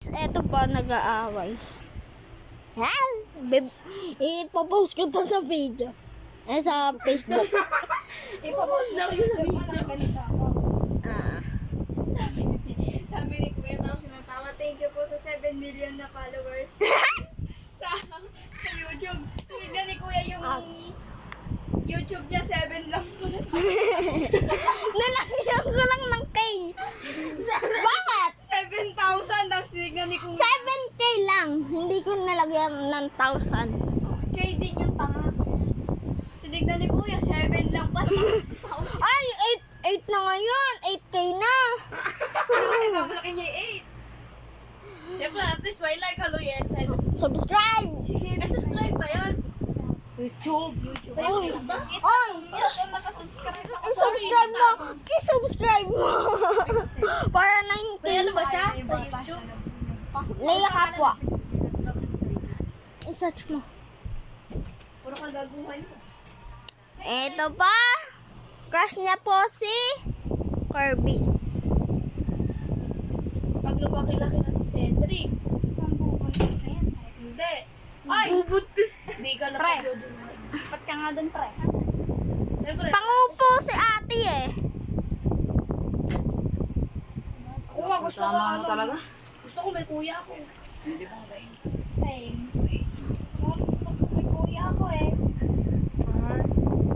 Eto pa, nag-aaway. Yan! Ipopost ko to sa video. Sa Facebook. Ipopost na ko sa video. Sabi ni Kuya tapos sinatawa, thank you po sa 7 million na followers sa YouTube. Tinignan ni Kuya yung YouTube niya, 7 lang po. Nalagyan ko lang ng K. Bakit? 7,000 tapos tinignan ni Kuya. 7K lang. Hindi ko nalagyan ng 1,000. K din yung tanga. Tinignan ni Kuya, 7 lang pa. Ay, 8 na ngayon. 8K na. Malaki niya 8. Siyempre, at least may like, hello yan. Subscribe. Subscribe ba yan? YouTube. Sa YouTube ba? Oy, Nakasubscribe ako. i-subscribe mo. I-subscribe mo. Para 90. May ano ba siya? Sa YouTube? Leia Kapwa. I-search mo. Puro kagaguhan mo. Eto pa. Crush niya po si Kirby. Pag lumaki-laki na si Cedric. Hindi. Ay! Bubutis! Hindi ka na pag-yodo na. Ba't ka nga dun, pre? Siyempre. Pangupo si ate eh. Ako nga gusto ko ano. Talaga? Gusto ko may kuya ako. Hindi ba kayo? Hey. Gusto ko may kuya ako eh.